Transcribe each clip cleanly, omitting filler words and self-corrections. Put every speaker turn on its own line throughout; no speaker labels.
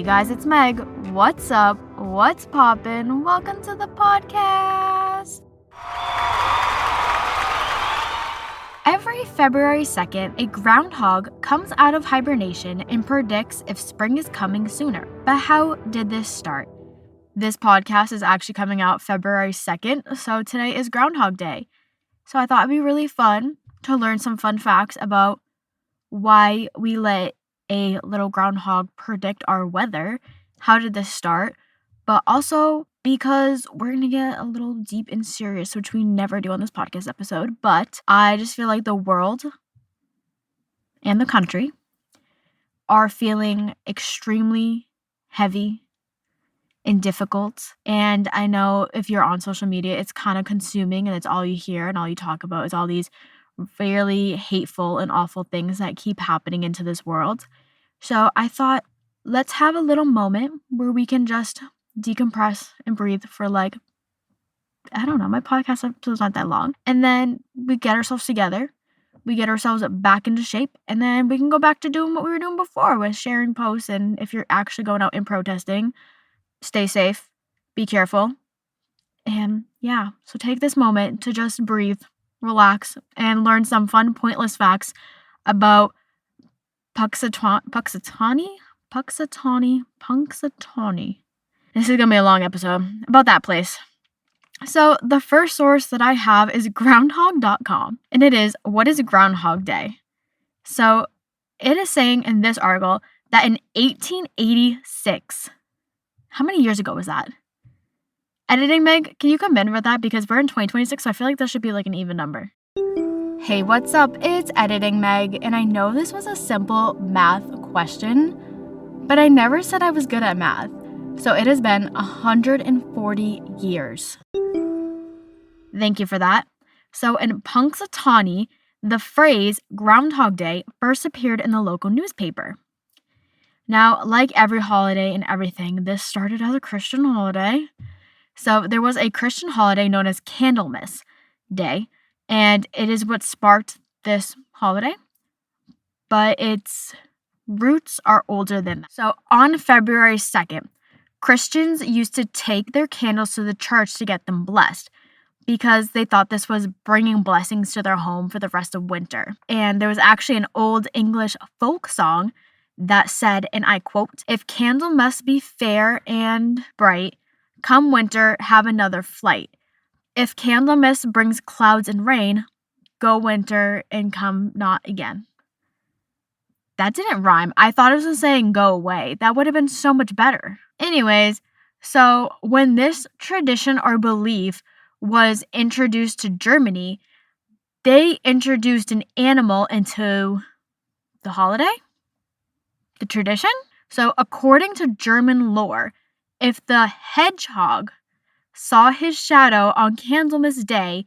Hey guys, it's Meg. What's up? What's poppin'? Welcome to the podcast. Every February 2nd, a groundhog comes out of hibernation and predicts if spring is coming sooner. But how did this start? This podcast is actually coming out February 2nd, so today is Groundhog Day. So I thought it'd be really fun to learn some fun facts about why we let a little groundhog predict our weather. How did this start? But also because we're going to get a little deep and serious, which we never do on this podcast episode. But I just feel like the world and the country are feeling extremely heavy and difficult. And I know if you're on social media, it's kind of consuming and it's all you hear and all you talk about is all these really hateful and awful things that keep happening into this world. So I thought, let's have a little moment where we can just decompress and breathe for my podcast episode's not that long. And then we get ourselves together. We get ourselves back into shape. And then we can go back to doing what we were doing before with sharing posts. And if you're actually going out and protesting, stay safe, be careful. And yeah, so take this moment to just breathe, relax, and learn some fun, pointless facts about Punxsutawney. This is going to be a long episode about that place. So the first source that I have is Groundhog.com, and it is, what is Groundhog Day? So it is saying in this article that in 1886, how many years ago was that? Editing, Meg, can you come in with that? Because we're in 2026, so I feel like that should be like an even number. Hey, what's up? It's Editing, Meg, and I know this was a simple math question, but I never said I was good at math. So it has been 140 years. Thank you for that. So in Punxsutawney, the phrase Groundhog Day first appeared in the local newspaper. Now, like every holiday and everything, this started as a Christian holiday. So there was a Christian holiday known as Candlemas Day, and it is what sparked this holiday, but its roots are older than that. So on February 2nd, Christians used to take their candles to the church to get them blessed because they thought this was bringing blessings to their home for the rest of winter. And there was actually an old English folk song that said, and I quote, "If Candlemas be fair and bright, come winter, have another flight. If Candlemas brings clouds and rain, go winter and come not again." That didn't rhyme. I thought it was saying go away. That would have been so much better. Anyways, so when this tradition or belief was introduced to Germany, they introduced an animal into the holiday, the tradition. So according to German lore, if the hedgehog saw his shadow on Candlemas Day,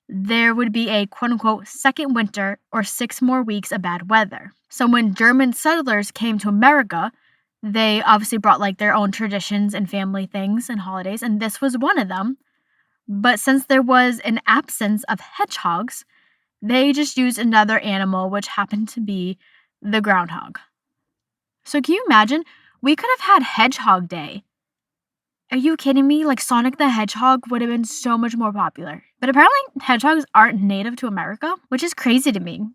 there would be a quote-unquote second winter or 6 more weeks of bad weather. So when German settlers came to America, they obviously brought like their own traditions and family things and holidays, and this was one of them. But since there was an absence of hedgehogs, they just used another animal, which happened to be the groundhog. So can you imagine? We could have had Hedgehog Day. Are you kidding me? Like Sonic the Hedgehog would have been so much more popular. But apparently hedgehogs aren't native to America, which is crazy to me.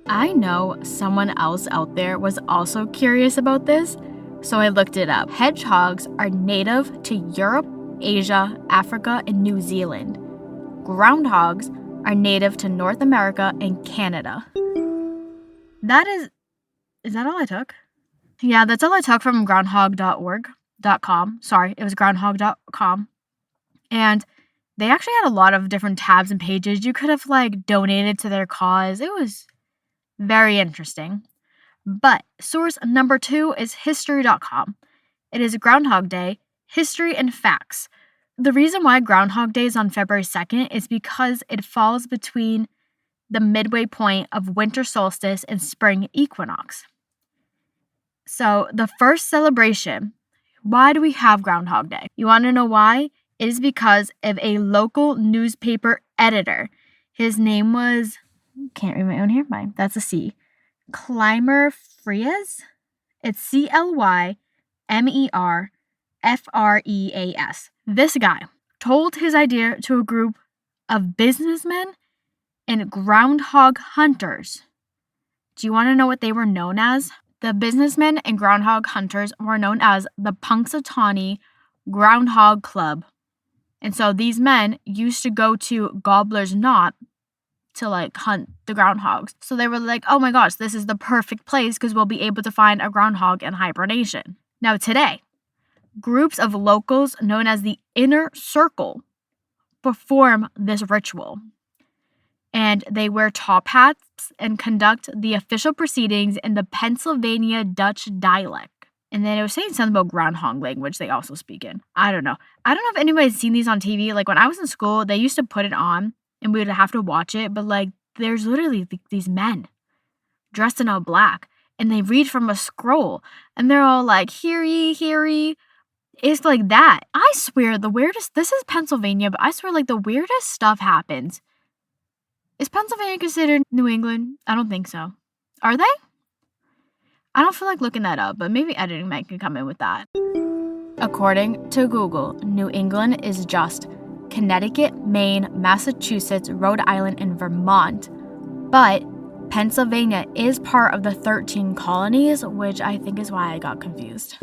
I know someone else out there was also curious about this, so I looked it up. Hedgehogs are native to Europe, Asia, Africa, and New Zealand. Groundhogs are native to North America and Canada. Is that all I took? Yeah, that's all I took from groundhog.com. Sorry, it was groundhog.com. And they actually had a lot of different tabs and pages. You could have like donated to their cause. It was very interesting. But source number 2 is history.com. It is Groundhog Day, history and facts. The reason why Groundhog Day is on February 2nd is because it falls between the midway point of winter solstice and spring equinox. So the first celebration, why do we have Groundhog Day? You want to know why? It is because of a local newspaper editor. His name was, can't read my own here, that's a C. Clymer Frias. It's Merfreas. This guy told his idea to a group of businessmen and groundhog hunters. Do you want to know what they were known as? The businessmen and groundhog hunters were known as the Punxsutawney Groundhog Club. And so these men used to go to Gobbler's Knot to hunt the groundhogs. So they were like, oh my gosh, this is the perfect place because we'll be able to find a groundhog in hibernation. Now today, groups of locals known as the Inner Circle perform this ritual. And they wear top hats and conduct the official proceedings in the Pennsylvania Dutch dialect. And then it was saying something about groundhog language they also speak in. I don't know if anybody's seen these on TV. When I was in school, they used to put it on and we would have to watch it. But there's literally these men dressed in all black and they read from a scroll and they're all like, hear ye, hear ye. It's like that. I swear the weirdest, this is Pennsylvania, but I swear the weirdest stuff happens. Is Pennsylvania considered New England? I don't think so. Are they? I don't feel like looking that up, but maybe editing might can come in with that. According to Google, New England is just Connecticut, Maine, Massachusetts, Rhode Island, and Vermont. But Pennsylvania is part of the 13 colonies, which I think is why I got confused.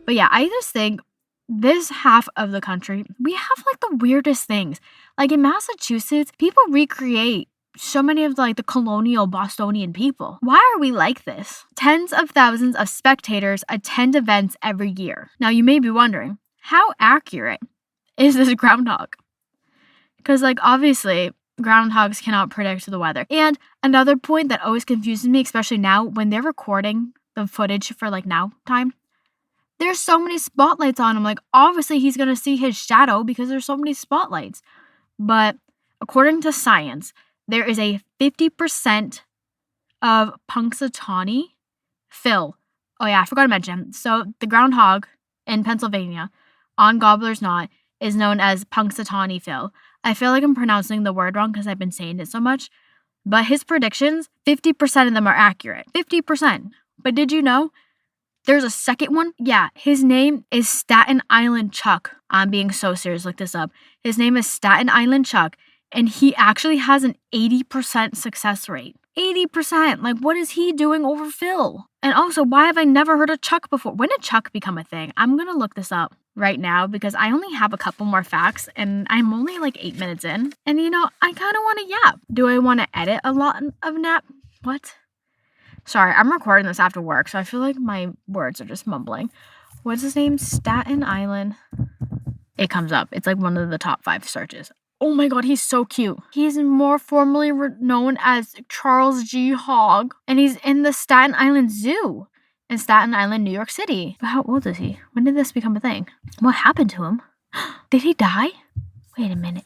But yeah, I just think this half of the country, we have the weirdest things. In Massachusetts, people recreate so many of the colonial Bostonian people. Why are we like this? Tens of thousands of spectators attend events every year. Now you may be wondering, how accurate is this groundhog? Because obviously groundhogs cannot predict the weather. And another point that always confuses me, especially now when they're recording the footage for now time, there's so many spotlights on him. Obviously he's going to see his shadow because there's so many spotlights. But according to science, there is a 50% of Punxsutawney Phil. Oh yeah, I forgot to mention. So the groundhog in Pennsylvania on Gobbler's Knot is known as Punxsutawney Phil. I feel like I'm pronouncing the word wrong because I've been saying it so much. But his predictions, 50% of them are accurate. 50%. But did you know there's a second one? Yeah, his name is Staten Island Chuck. I'm being so serious. Look this up. His name is Staten Island Chuck. And he actually has an 80% success rate. 80%. What is he doing over Phil? And also, why have I never heard of Chuck before? When did Chuck become a thing? I'm going to look this up right now because I only have a couple more facts and I'm only 8 minutes in. And I kind of want to yap. Do I want to edit a lot of nap? What? Sorry, I'm recording this after work, so I feel like my words are just mumbling. What's his name? Staten Island. It comes up. It's one of the top 5 searches. Oh my god, he's so cute. He's more formally known as Charles G. Hogg, and he's in the Staten Island Zoo in Staten Island, New York City. But how old is he? When did this become a thing? What happened to him? Did he die? Wait a minute.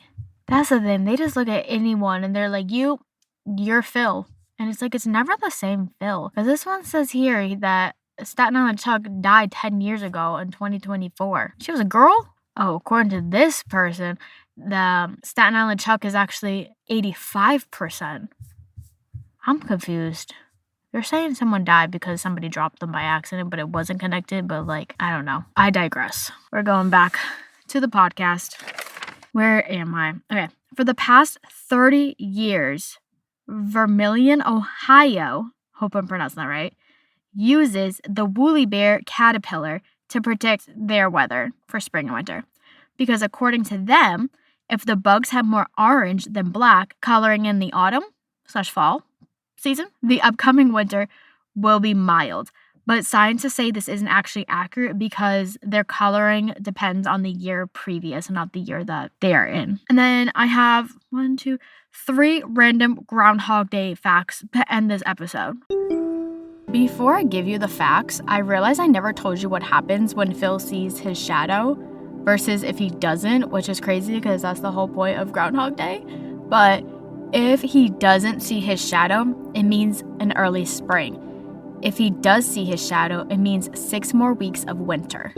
That's the thing. They just look at anyone and they're like, you're Phil. And it's never the same Phil. Because this one says here that Staten Island Chuck died 10 years ago in 2024. She was a girl? Oh, according to this person, the Staten Island Chuck is actually 85%. I'm confused. They're saying someone died because somebody dropped them by accident, but it wasn't connected. But I don't know. I digress. We're going back to the podcast. Where am I? Okay. For the past 30 years, Vermilion, Ohio, hope I'm pronouncing that right, uses the woolly bear caterpillar to predict their weather for spring and winter. Because according to them, if the bugs have more orange than black coloring in the autumn/fall season, the upcoming winter will be mild. But scientists say this isn't actually accurate because their coloring depends on the year previous and not the year that they are in. And then I have 3 random Groundhog Day facts to end this episode. Before I give you the facts, I realize I never told you what happens when Phil sees his shadow versus if he doesn't, which is crazy because that's the whole point of Groundhog Day. But if he doesn't see his shadow, it means an early spring. If he does see his shadow, it means 6 more weeks of winter.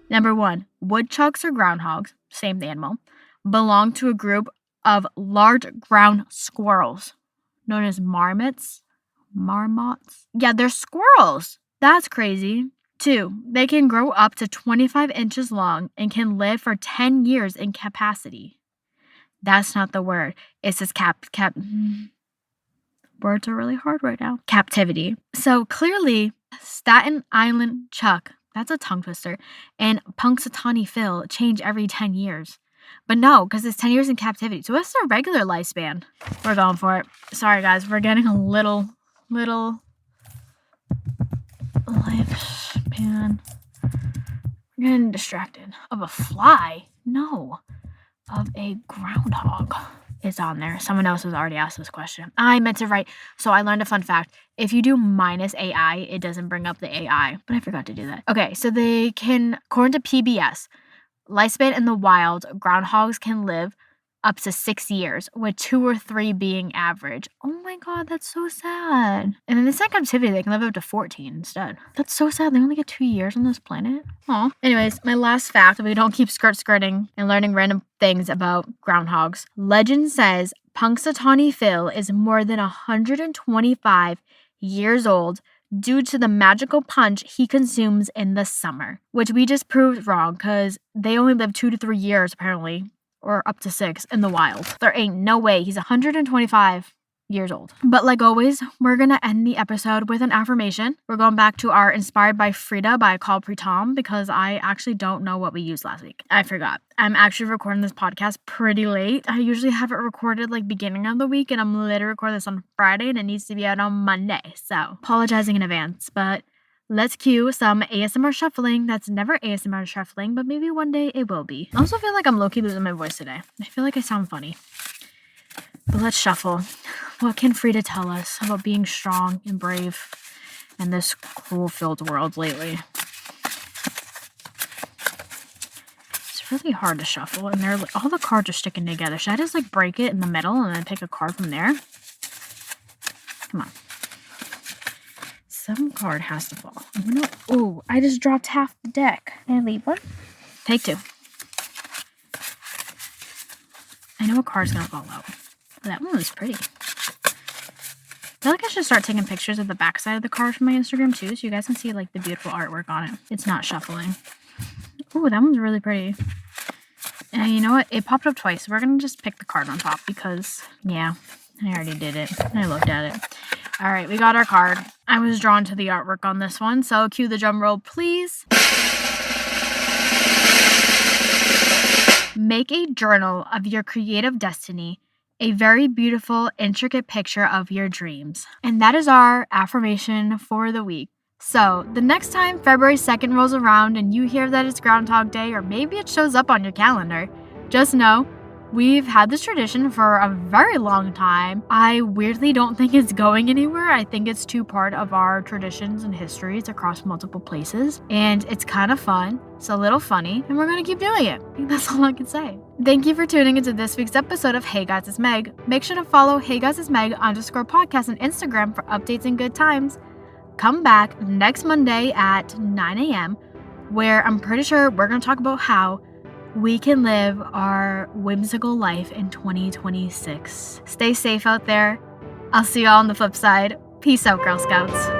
Number 1, woodchucks or groundhogs, same animal, belong to a group of large ground squirrels known as marmots. Yeah, they're squirrels. That's crazy. 2, they can grow up to 25 inches long and can live for 10 years in capacity. That's not the word. It says words are really hard right now. Captivity. So clearly, Staten Island Chuck, that's a tongue twister, and Punxsutawney Phil change every 10 years. But no, because it's 10 years in captivity. So what's their regular lifespan? We're going for it. Sorry, guys. We're getting a little lifespan. We're getting distracted. Of a fly? No. Of a groundhog. It's on there. Someone else has already asked this question. I meant to write. So I learned a fun fact. If you do minus AI, it doesn't bring up the AI. But I forgot to do that. Okay, so they can, according to PBS, lifespan in the wild, groundhogs can live up to 6 years, with 2 or 3 being average. Oh my god, that's so sad. And in this captivity, they can live up to 14 instead. That's so sad. They only get 2 years on this planet. Aw. Anyways, my last fact, we don't keep skirting and learning random things about groundhogs. Legend says Punxsutawney Phil is more than 125 years old due to the magical punch he consumes in the summer, which we just proved wrong because they only live 2 to 3 years apparently, or up to 6 in the wild. There ain't no way he's 125 years old. But like always, we're gonna end the episode with an affirmation. We're going back to our Inspired by Frida by Call Pritam because I actually don't know what we used last week. I forgot. I'm actually recording this podcast pretty late. I usually have it recorded like beginning of the week, and I'm literally recording this on Friday and it needs to be out on Monday. So apologizing in advance, but let's cue some ASMR shuffling. That's never ASMR shuffling, but maybe one day it will be. I also feel like I'm low-key losing my voice today. I feel like I sound funny. But let's shuffle. What can Frida tell us about being strong and brave in this cruel-filled world lately? It's really hard to shuffle, and all the cards are sticking together. Should I just like break it in the middle and then pick a card from there? Come on. Some card has to fall. Oh, I just dropped half the deck. Can I leave one? Take 2. I know a card's gonna fall out. But that one was pretty. I feel like I should start taking pictures of the backside of the card from my Instagram too, so you guys can see like the beautiful artwork on it. It's not shuffling. Oh, that one's really pretty. And you know what? It popped up twice. We're gonna just pick the card on top because, yeah, I already did it. I looked at it. All right, we got our card. I was drawn to the artwork on this one, so cue the drum roll, please. Make a journal of your creative destiny, a very beautiful, intricate picture of your dreams. And that is our affirmation for the week. So, the next time February 2nd rolls around and you hear that it's Groundhog Day, or maybe it shows up on your calendar, just know we've had this tradition for a very long time. I weirdly don't think it's going anywhere. I think it's part of our traditions and histories across multiple places. And it's kind of fun. It's a little funny. And we're going to keep doing it. I think that's all I can say. Thank you for tuning into this week's episode of Hey Guys, It's Meg. Make sure to follow Hey Guys, It's Meg _podcast on Instagram for updates and good times. Come back next Monday at 9 a.m. where I'm pretty sure we're going to talk about how we can live our whimsical life in 2026. Stay safe out there. I'll see y'all on the flip side. Peace out, Girl Scouts.